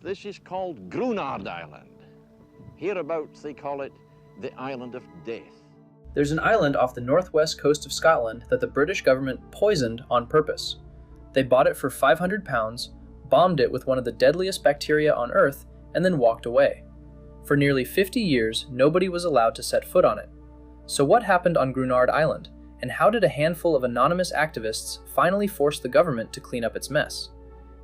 This is called Gruinard Island. Hereabouts they call it the Island of Death. There's an island off the northwest coast of Scotland that the British government poisoned on purpose. They bought it for £500, bombed it with one of the deadliest bacteria on Earth, and then walked away. For nearly 50 years, nobody was allowed to set foot on it. So what happened on Gruinard Island, and how did a handful of anonymous activists finally force the government to clean up its mess?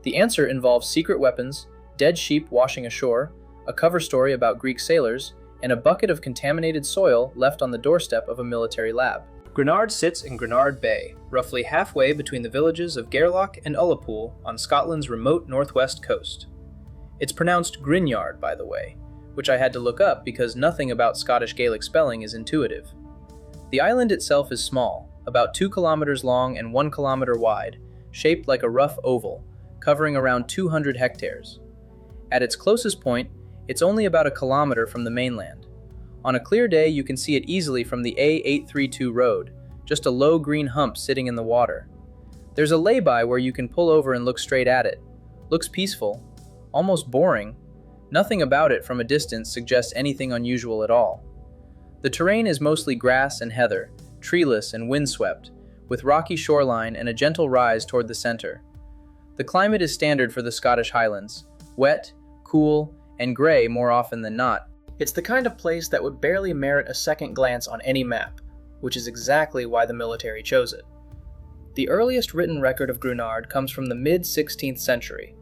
The answer involves secret weapons, dead sheep washing ashore, a cover story about Greek sailors, and a bucket of contaminated soil left on the doorstep of a military lab. Gruinard sits in Gruinard Bay, roughly halfway between the villages of Gairloch and Ullapool on Scotland's remote northwest coast. It's pronounced Gruinard, by the way, which I had to look up because nothing about Scottish Gaelic spelling is intuitive. The island itself is small, about 2 kilometers long and 1 kilometer wide, shaped like a rough oval, covering around 200 hectares. At its closest point, it's only about a kilometer from the mainland. On a clear day, you can see it easily from the A832 road, just a low green hump sitting in the water. There's a lay-by where you can pull over and look straight at it. Looks peaceful, almost boring. Nothing about it from a distance suggests anything unusual at all. The terrain is mostly grass and heather, treeless and windswept, with rocky shoreline and a gentle rise toward the center. The climate is standard for the Scottish Highlands, wet, cool, and gray more often than not. It's the kind of place that would barely merit a second glance on any map, which is exactly why the military chose it. The earliest written record of Gruinard comes from the mid-16th century.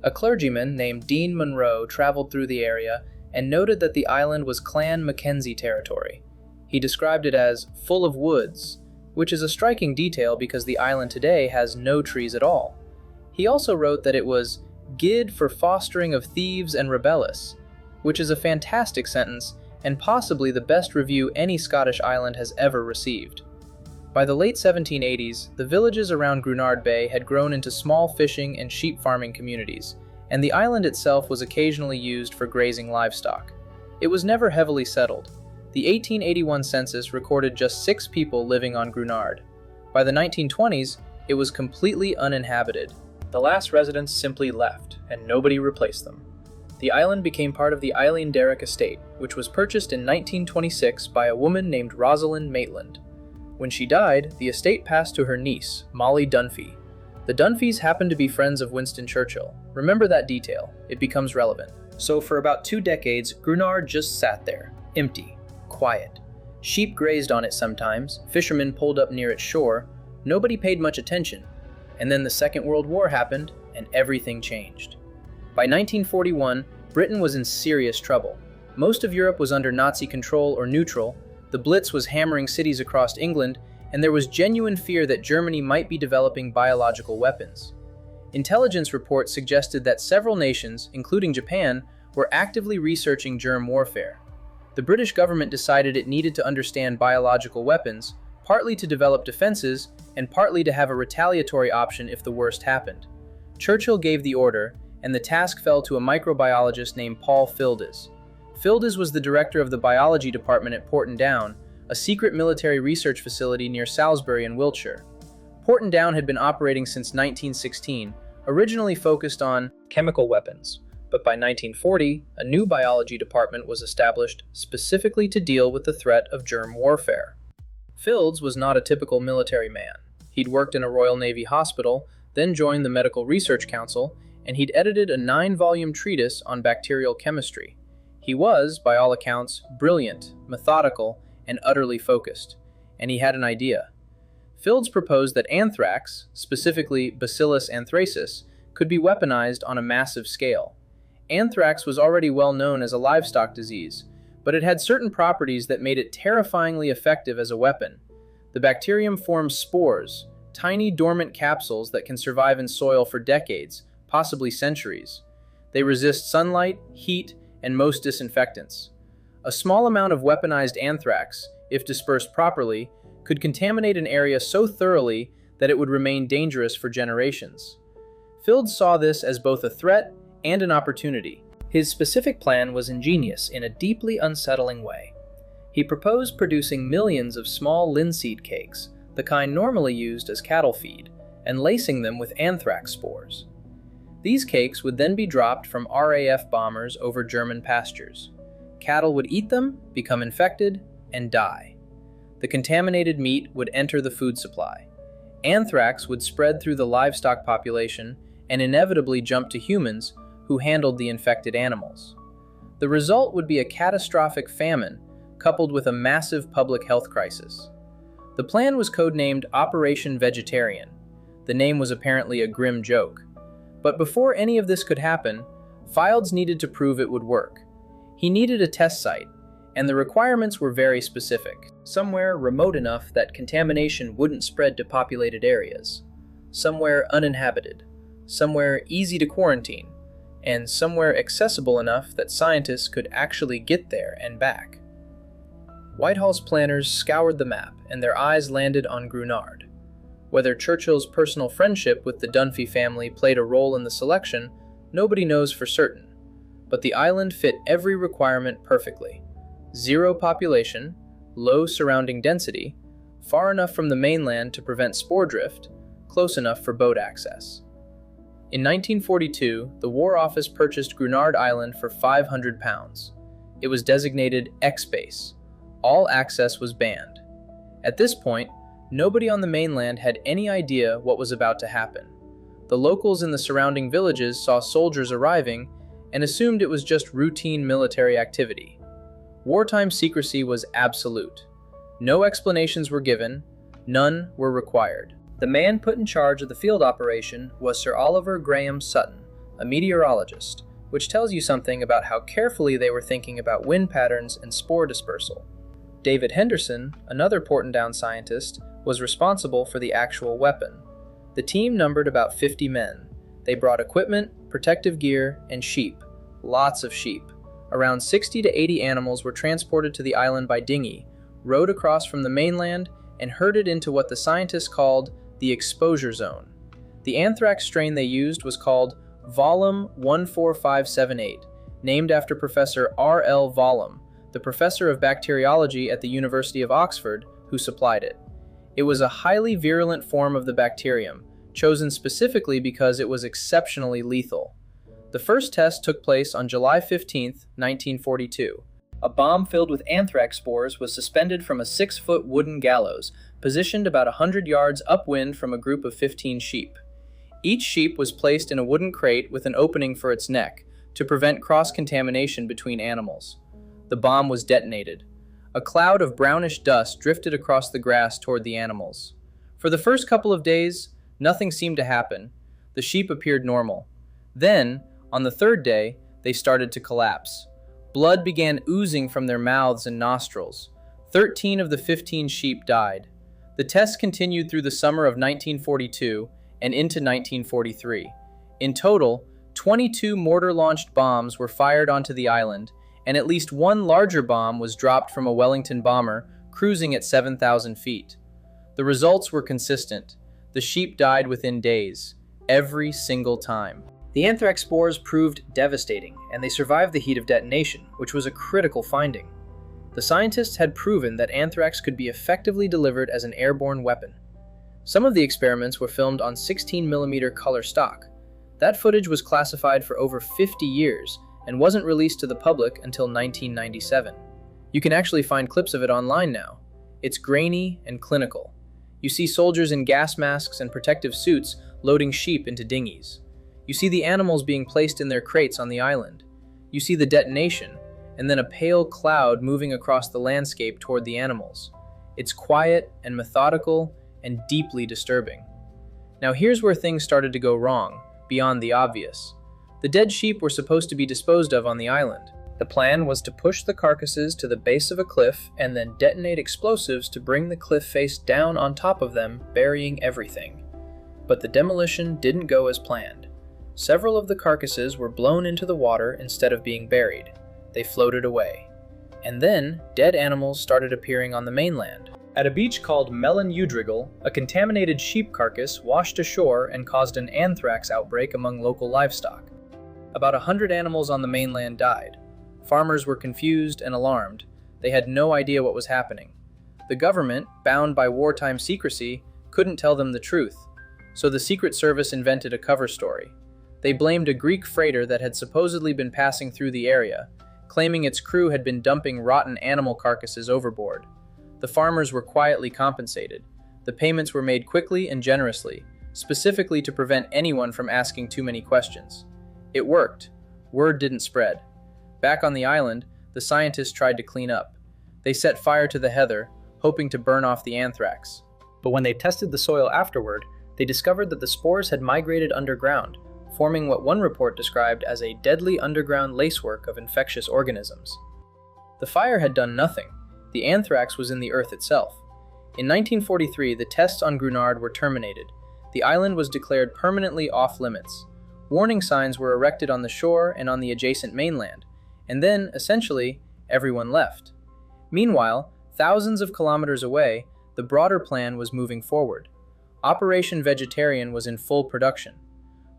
A clergyman named Dean Munro traveled through the area and noted that the island was Clan Mackenzie territory. He described it as full of woods, which is a striking detail because the island today has no trees at all. He also wrote that it was "gid for fostering of thieves and rebellious," which is a fantastic sentence and possibly the best review any Scottish island has ever received. By the late 1780s, the villages around Gruinard Bay had grown into small fishing and sheep farming communities, and the island itself was occasionally used for grazing livestock. It was never heavily settled. The 1881 census recorded just 6 people living on Gruinard. By the 1920s, it was completely uninhabited. The last residents simply left, and nobody replaced them. The island became part of the Eileen Derrick estate, which was purchased in 1926 by a woman named Rosalind Maitland. When she died, the estate passed to her niece, Molly Dunphy. The Dunphys happened to be friends of Winston Churchill. Remember that detail, it becomes relevant. So for about 2 decades, Gruinard just sat there, empty, quiet. Sheep grazed on it sometimes, fishermen pulled up near its shore, nobody paid much attention. And then the Second World War happened, and everything changed. By 1941, Britain was in serious trouble. Most of Europe was under Nazi control or neutral, the Blitz was hammering cities across England, and there was genuine fear that Germany might be developing biological weapons. Intelligence reports suggested that several nations, including Japan, were actively researching germ warfare. The British government decided it needed to understand biological weapons, partly to develop defenses, and partly to have a retaliatory option if the worst happened. Churchill gave the order, and the task fell to a microbiologist named Paul Fildes. Fildes was the director of the biology department at Porton Down, a secret military research facility near Salisbury in Wiltshire. Porton Down had been operating since 1916, originally focused on chemical weapons, but by 1940, a new biology department was established specifically to deal with the threat of germ warfare. Fildes was not a typical military man. He'd worked in a Royal Navy hospital, then joined the Medical Research Council, and he'd edited a 9-volume treatise on bacterial chemistry. He was, by all accounts, brilliant, methodical, and utterly focused, and he had an idea. Fildes proposed that anthrax, specifically Bacillus anthracis, could be weaponized on a massive scale. Anthrax was already well known as a livestock disease, but it had certain properties that made it terrifyingly effective as a weapon. The bacterium forms spores, tiny dormant capsules that can survive in soil for decades, possibly centuries. They resist sunlight, heat, and most disinfectants. A small amount of weaponized anthrax, if dispersed properly, could contaminate an area so thoroughly that it would remain dangerous for generations. Fildes saw this as both a threat and an opportunity. His specific plan was ingenious in a deeply unsettling way. He proposed producing millions of small linseed cakes, the kind normally used as cattle feed, and lacing them with anthrax spores. These cakes would then be dropped from RAF bombers over German pastures. Cattle would eat them, become infected, and die. The contaminated meat would enter the food supply. Anthrax would spread through the livestock population and inevitably jump to humans who handled the infected animals. The result would be a catastrophic famine coupled with a massive public health crisis. The plan was codenamed Operation Vegetarian. The name was apparently a grim joke. But before any of this could happen, Fields needed to prove it would work. He needed a test site, and the requirements were very specific. Somewhere remote enough that contamination wouldn't spread to populated areas, somewhere uninhabited, somewhere easy to quarantine, and somewhere accessible enough that scientists could actually get there and back. Whitehall's planners scoured the map, and their eyes landed on Gruinard. Whether Churchill's personal friendship with the Dunphy family played a role in the selection, nobody knows for certain. But the island fit every requirement perfectly. Zero population, low surrounding density, far enough from the mainland to prevent spore drift, close enough for boat access. In 1942, the War Office purchased Gruinard Island for £500. It was designated X-Base. All access was banned. At this point, nobody on the mainland had any idea what was about to happen. The locals in the surrounding villages saw soldiers arriving and assumed it was just routine military activity. Wartime secrecy was absolute. No explanations were given, none were required. The man put in charge of the field operation was Sir Oliver Graham Sutton, a meteorologist, which tells you something about how carefully they were thinking about wind patterns and spore dispersal. David Henderson, another Portendown scientist, was responsible for the actual weapon. The team numbered about 50 men. They brought equipment, protective gear, and sheep. Lots of sheep. Around 60 to 80 animals were transported to the island by dinghy, rowed across from the mainland, and herded into what the scientists called the exposure zone. The anthrax strain they used was called Volum 14578, named after Professor R.L. Volum, the professor of bacteriology at the University of Oxford, who supplied it. It was a highly virulent form of the bacterium, chosen specifically because it was exceptionally lethal. The first test took place on July 15, 1942. A bomb filled with anthrax spores was suspended from a 6-foot wooden gallows, positioned about 100 yards upwind from a group of 15 sheep. Each sheep was placed in a wooden crate with an opening for its neck, to prevent cross-contamination between animals. The bomb was detonated. A cloud of brownish dust drifted across the grass toward the animals. For the first couple of days, nothing seemed to happen. The sheep appeared normal. Then, on the third day, they started to collapse. Blood began oozing from their mouths and nostrils. 13 of the 15 sheep died. The tests continued through the summer of 1942 and into 1943. In total, 22 mortar-launched bombs were fired onto the island, and at least one larger bomb was dropped from a Wellington bomber cruising at 7,000 feet. The results were consistent. The sheep died within days, every single time. The anthrax spores proved devastating, and they survived the heat of detonation, which was a critical finding. The scientists had proven that anthrax could be effectively delivered as an airborne weapon. Some of the experiments were filmed on 16mm color stock. That footage was classified for over 50 years and wasn't released to the public until 1997. You can actually find clips of it online now. It's grainy and clinical. You see soldiers in gas masks and protective suits loading sheep into dinghies. You see the animals being placed in their crates on the island. You see the detonation, and then a pale cloud moving across the landscape toward the animals. It's quiet and methodical and deeply disturbing. Now here's where things started to go wrong, beyond the obvious. The dead sheep were supposed to be disposed of on the island. The plan was to push the carcasses to the base of a cliff and then detonate explosives to bring the cliff face down on top of them, burying everything. But the demolition didn't go as planned. Several of the carcasses were blown into the water instead of being buried. They floated away. And then, dead animals started appearing on the mainland. At a beach called Melon Udrigal, a contaminated sheep carcass washed ashore and caused an anthrax outbreak among local livestock. About 100 animals on the mainland died. Farmers were confused and alarmed. They had no idea what was happening. The government, bound by wartime secrecy, couldn't tell them the truth. So the Secret Service invented a cover story. They blamed a Greek freighter that had supposedly been passing through the area, claiming its crew had been dumping rotten animal carcasses overboard. The farmers were quietly compensated. The payments were made quickly and generously, specifically to prevent anyone from asking too many questions. It worked. Word didn't spread. Back on the island, the scientists tried to clean up. They set fire to the heather, hoping to burn off the anthrax. But when they tested the soil afterward, they discovered that the spores had migrated underground, forming what one report described as a deadly underground lacework of infectious organisms. The fire had done nothing. The anthrax was in the earth itself. In 1943, the tests on Gruinard were terminated. The island was declared permanently off-limits. Warning signs were erected on the shore and on the adjacent mainland, and then, essentially, everyone left. Meanwhile, thousands of kilometers away, the broader plan was moving forward. Operation Vegetarian was in full production.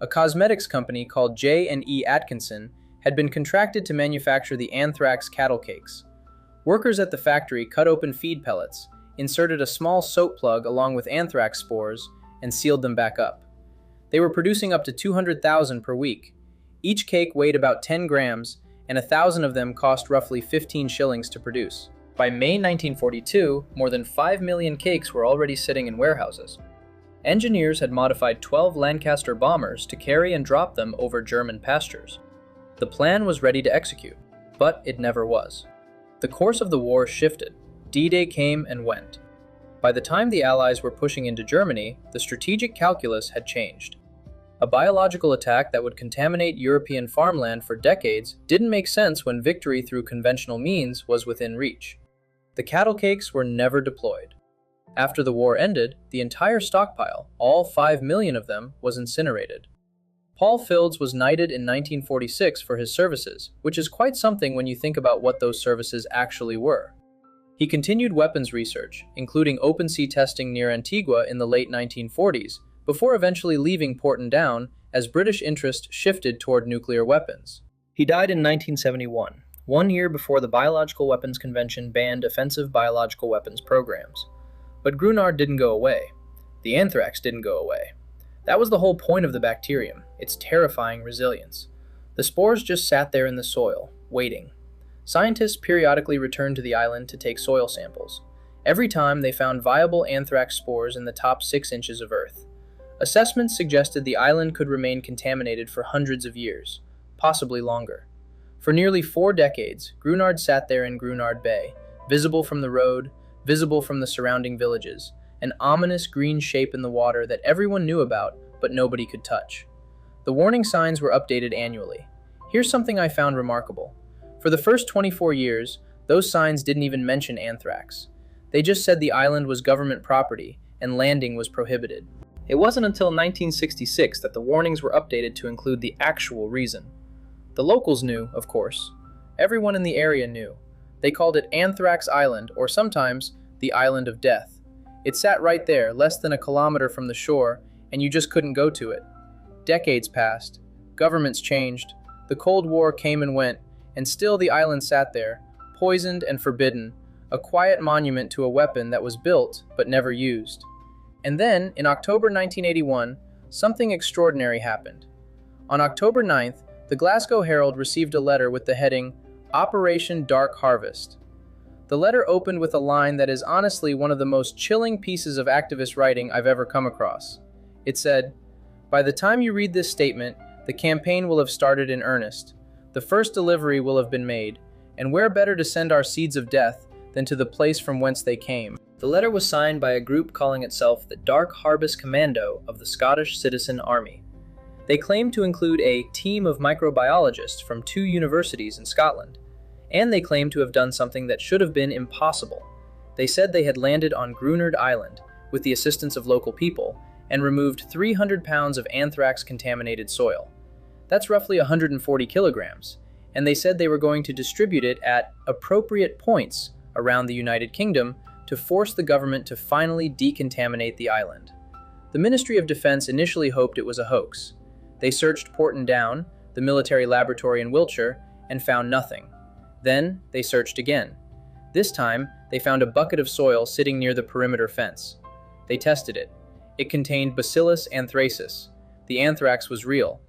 A cosmetics company called J&E Atkinson had been contracted to manufacture the anthrax cattle cakes. Workers at the factory cut open feed pellets, inserted a small soap plug along with anthrax spores, and sealed them back up. They were producing up to 200,000 per week. Each cake weighed about 10 grams, and 1,000 of them cost roughly 15 shillings to produce. By May 1942, more than 5 million cakes were already sitting in warehouses. Engineers had modified 12 Lancaster bombers to carry and drop them over German pastures. The plan was ready to execute, but it never was. The course of the war shifted. D-Day came and went. By the time the Allies were pushing into Germany, the strategic calculus had changed. A biological attack that would contaminate European farmland for decades didn't make sense when victory through conventional means was within reach. The cattle cakes were never deployed. After the war ended, the entire stockpile, all 5 million of them, was incinerated. Paul Fields was knighted in 1946 for his services, which is quite something when you think about what those services actually were. He continued weapons research, including open-sea testing near Antigua in the late 1940s, before eventually leaving Porton-Down as British interest shifted toward nuclear weapons. He died in 1971, 1 year before the Biological Weapons Convention banned offensive biological weapons programs. But Gruinard didn't go away. The anthrax didn't go away. That was the whole point of the bacterium, its terrifying resilience. The spores just sat there in the soil, waiting. Scientists periodically returned to the island to take soil samples. Every time they found viable anthrax spores in the top 6 inches of earth. Assessments suggested the island could remain contaminated for hundreds of years, possibly longer. For nearly 4 decades, Gruinard sat there in Gruinard Bay, visible from the road, visible from the surrounding villages, an ominous green shape in the water that everyone knew about, but nobody could touch. The warning signs were updated annually. Here's something I found remarkable. For the first 24 years, those signs didn't even mention anthrax. They just said the island was government property and landing was prohibited. It wasn't until 1966 that the warnings were updated to include the actual reason. The locals knew, of course. Everyone in the area knew. They called it Anthrax Island, or sometimes the Island of Death. It sat right there, less than a kilometer from the shore, and you just couldn't go to it. Decades passed. Governments changed. The Cold War came and went, and still the island sat there, poisoned and forbidden, a quiet monument to a weapon that was built but never used. And then, in October 1981, something extraordinary happened. On October 9th, the Glasgow Herald received a letter with the heading, Operation Dark Harvest. The letter opened with a line that is honestly one of the most chilling pieces of activist writing I've ever come across. It said, "By the time you read this statement, the campaign will have started in earnest. The first delivery will have been made, and where better to send our seeds of death than to the place from whence they came." The letter was signed by a group calling itself the Dark Harvest Commando of the Scottish Citizen Army. They claimed to include a team of microbiologists from 2 universities in Scotland, and they claimed to have done something that should have been impossible. They said they had landed on Gruinard Island with the assistance of local people and removed 300 pounds of anthrax-contaminated soil. That's roughly 140 kilograms, and they said they were going to distribute it at appropriate points around the United Kingdom to force the government to finally decontaminate the island. The Ministry of Defense initially hoped it was a hoax. They searched Porton-Down, the military laboratory in Wiltshire, and found nothing. Then they searched again. This time, they found a bucket of soil sitting near the perimeter fence. They tested it. It contained Bacillus anthracis. The anthrax was real.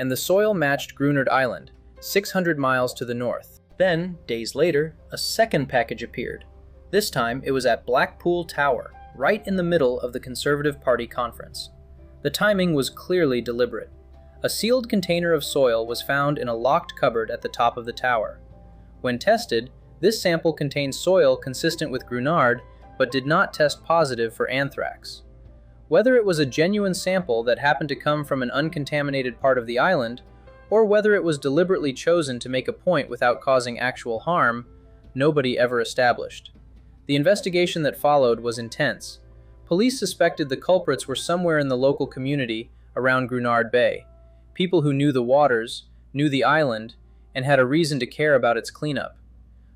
and the soil matched Gruinard Island, 600 miles to the north. Then, days later, a second package appeared. This time, it was at Blackpool Tower, right in the middle of the Conservative Party conference. The timing was clearly deliberate. A sealed container of soil was found in a locked cupboard at the top of the tower. When tested, this sample contained soil consistent with Gruinard, but did not test positive for anthrax. Whether it was a genuine sample that happened to come from an uncontaminated part of the island, or whether it was deliberately chosen to make a point without causing actual harm, nobody ever established. The investigation that followed was intense. Police suspected the culprits were somewhere in the local community around Gruinard Bay, people who knew the waters, knew the island, and had a reason to care about its cleanup.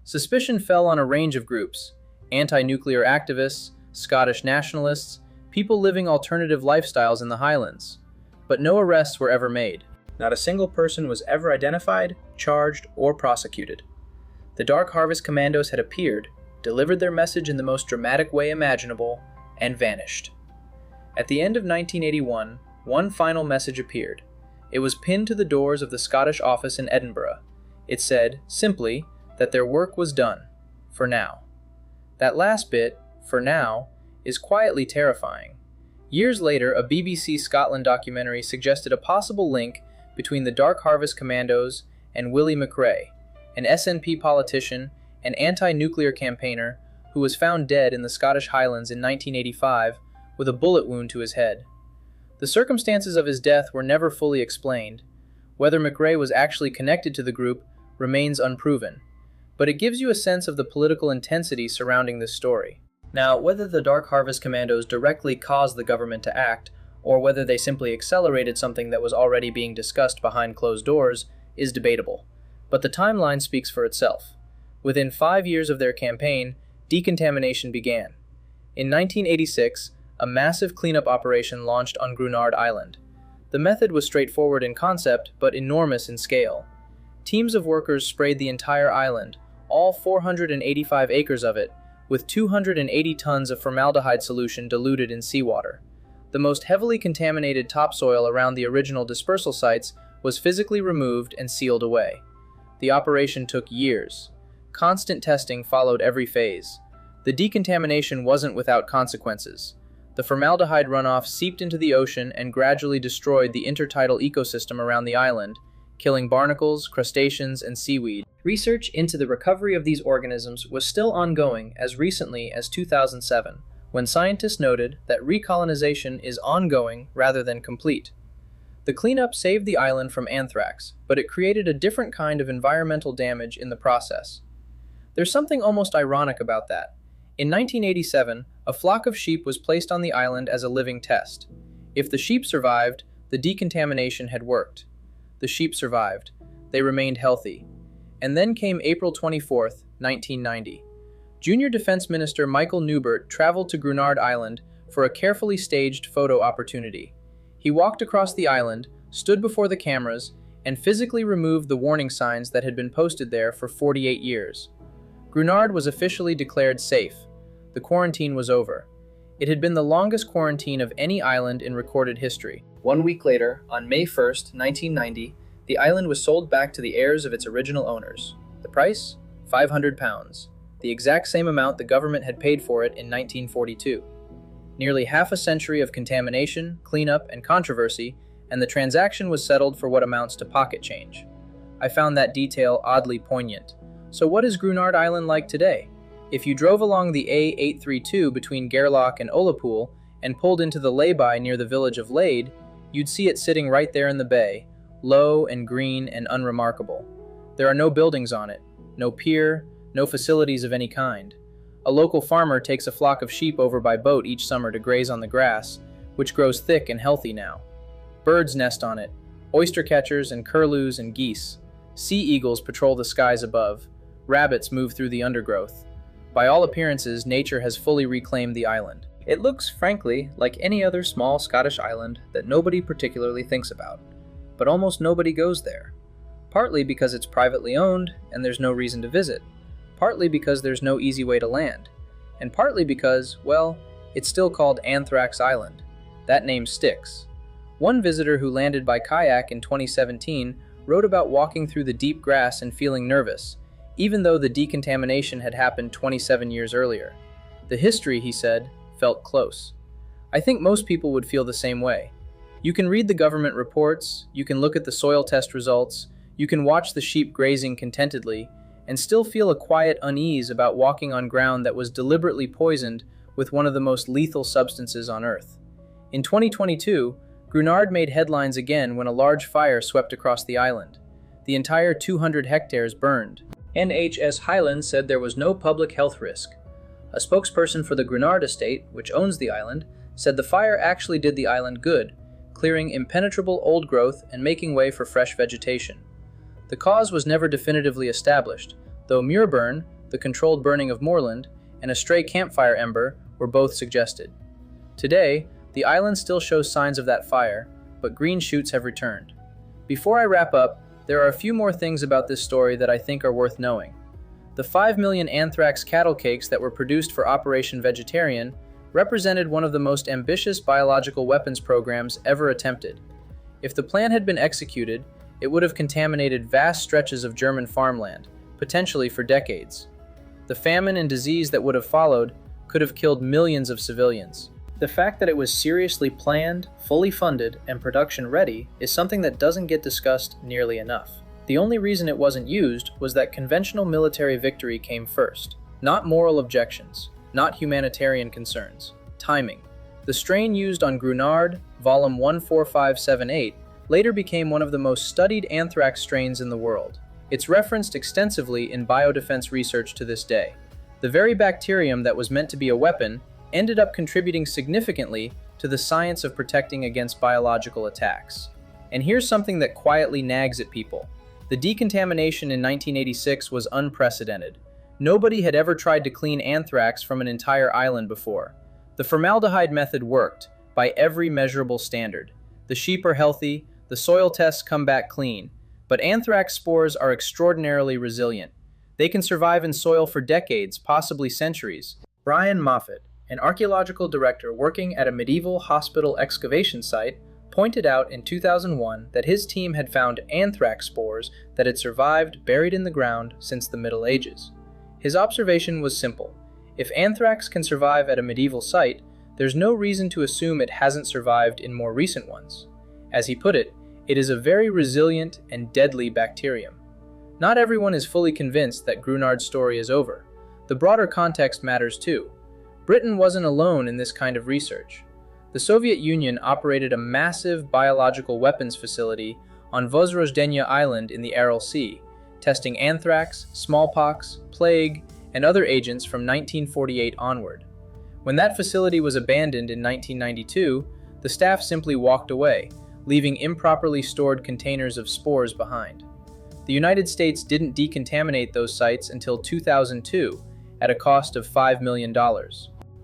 Suspicion fell on a range of groups: anti-nuclear activists, Scottish nationalists, people living alternative lifestyles in the Highlands. But no arrests were ever made. Not a single person was ever identified, charged, or prosecuted. The Dark Harvest Commandos had appeared, delivered their message in the most dramatic way imaginable, and vanished. At the end of 1981, one final message appeared. It was pinned to the doors of the Scottish office in Edinburgh. It said, simply, that their work was done, for now. That last bit, for now, is quietly terrifying. Years later, a BBC Scotland documentary suggested a possible link between the Dark Harvest Commandos and Willie McRae, an SNP politician and anti-nuclear campaigner who was found dead in the Scottish Highlands in 1985 with a bullet wound to his head. The circumstances of his death were never fully explained. Whether McRae was actually connected to the group remains unproven, but it gives you a sense of the political intensity surrounding this story. Now, whether the Dark Harvest Commandos directly caused the government to act, or whether they simply accelerated something that was already being discussed behind closed doors, is debatable. But the timeline speaks for itself. Within 5 years of their campaign, decontamination began. In 1986, a massive cleanup operation launched on Gruinard Island. The method was straightforward in concept, but enormous in scale. Teams of workers sprayed the entire island, all 485 acres of it, with 280 tons of formaldehyde solution diluted in seawater. The most heavily contaminated topsoil around the original dispersal sites was physically removed and sealed away. The operation took years. Constant testing followed every phase. The decontamination wasn't without consequences. The formaldehyde runoff seeped into the ocean and gradually destroyed the intertidal ecosystem around the island, killing barnacles, crustaceans, and seaweed. Research into the recovery of these organisms was still ongoing as recently as 2007, when scientists noted that recolonization is ongoing rather than complete. The cleanup saved the island from anthrax, but it created a different kind of environmental damage in the process. There's something almost ironic about that. In 1987, a flock of sheep was placed on the island as a living test. If the sheep survived, the decontamination had worked. The sheep survived. They remained healthy. And then came April 24, 1990. Junior Defense Minister Michael Newbert traveled to Gruinard Island for a carefully staged photo opportunity. He walked across the island, stood before the cameras, and physically removed the warning signs that had been posted there for 48 years. Gruinard was officially declared safe. The quarantine was over. It had been the longest quarantine of any island in recorded history. 1 week later, on May 1st, 1990, the island was sold back to the heirs of its original owners. The price? £500, the exact same amount the government had paid for it in 1942. Nearly half a century of contamination, cleanup, and controversy, and the transaction was settled for what amounts to pocket change. I found that detail oddly poignant. So what is Gruinard Island like today? If you drove along the A832 between Gairloch and Ullapool and pulled into the lay-by near the village of Lade, you'd see it sitting right there in the bay, low and green and unremarkable. There are no buildings on it, no pier, no facilities of any kind. A local farmer takes a flock of sheep over by boat each summer to graze on the grass, which grows thick and healthy now. Birds nest on it, oyster catchers and curlews and geese. Sea eagles patrol the skies above. Rabbits move through the undergrowth. By all appearances, nature has fully reclaimed the island. It looks, frankly, like any other small Scottish island that nobody particularly thinks about. But almost nobody goes there. Partly because it's privately owned and there's no reason to visit. Partly because there's no easy way to land. And partly because, well, it's still called Anthrax Island. That name sticks. One visitor who landed by kayak in 2017 wrote about walking through the deep grass and feeling nervous, even though the decontamination had happened 27 years earlier. The history, he said, felt close. I think most people would feel the same way. You can read the government reports, you can look at the soil test results, you can watch the sheep grazing contentedly, and still feel a quiet unease about walking on ground that was deliberately poisoned with one of the most lethal substances on Earth. In 2022, Gruinard made headlines again when a large fire swept across the island. The entire 200 hectares burned. NHS Highland said there was no public health risk. A spokesperson for the Gruinard estate, which owns the island, said the fire actually did the island good, clearing impenetrable old growth and making way for fresh vegetation. The cause was never definitively established, though muir burn, the controlled burning of moorland, and a stray campfire ember were both suggested. Today, the island still shows signs of that fire, but green shoots have returned. Before I wrap up, there are a few more things about this story that I think are worth knowing. The 5 million anthrax cattle cakes that were produced for Operation Vegetarian represented one of the most ambitious biological weapons programs ever attempted. If the plan had been executed, it would have contaminated vast stretches of German farmland, potentially for decades. The famine and disease that would have followed could have killed millions of civilians. The fact that it was seriously planned, fully funded, and production ready is something that doesn't get discussed nearly enough. The only reason it wasn't used was that conventional military victory came first. Not moral objections, not humanitarian concerns. Timing. The strain used on Gruinard, volume 14578, later became one of the most studied anthrax strains in the world. It's referenced extensively in biodefense research to this day. The very bacterium that was meant to be a weapon ended up contributing significantly to the science of protecting against biological attacks. And here's something that quietly nags at people. The decontamination in 1986 was unprecedented. Nobody had ever tried to clean anthrax from an entire island before. The formaldehyde method worked, by every measurable standard. The sheep are healthy, the soil tests come back clean, but anthrax spores are extraordinarily resilient. They can survive in soil for decades, possibly centuries. Brian Moffat, an archaeological director working at a medieval hospital excavation site, pointed out in 2001 that his team had found anthrax spores that had survived buried in the ground since the Middle Ages. His observation was simple. If anthrax can survive at a medieval site, there's no reason to assume it hasn't survived in more recent ones. As he put it is a very resilient and deadly bacterium. Not everyone is fully convinced that Gruinard's story is over. The broader context matters too. Britain wasn't alone in this kind of research. The Soviet Union operated a massive biological weapons facility on Vozrojdeniya Island in the Aral Sea, testing anthrax, smallpox, plague, and other agents from 1948 onward. When that facility was abandoned in 1992, the staff simply walked away, leaving improperly stored containers of spores behind. The United States didn't decontaminate those sites until 2002, at a cost of $5 million.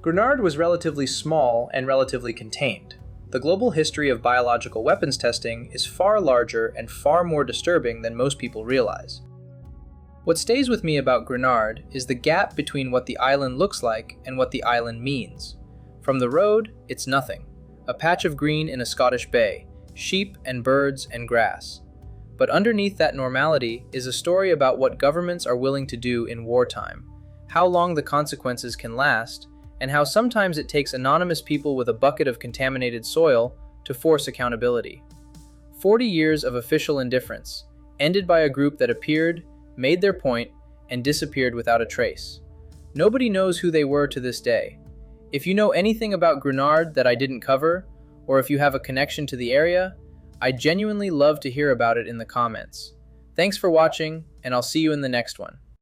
Gruinard was relatively small and relatively contained. The global history of biological weapons testing is far larger and far more disturbing than most people realize. What stays with me about Gruinard is the gap between what the island looks like and what the island means. From the road, it's nothing. A patch of green in a Scottish bay, sheep and birds and grass. But underneath that normality is a story about what governments are willing to do in wartime, how long the consequences can last, and how sometimes it takes anonymous people with a bucket of contaminated soil to force accountability. 40 years of official indifference, ended by a group that appeared, made their point, and disappeared without a trace. Nobody knows who they were to this day. If you know anything about Gruinard that I didn't cover, or if you have a connection to the area, I'd genuinely love to hear about it in the comments. Thanks for watching, and I'll see you in the next one.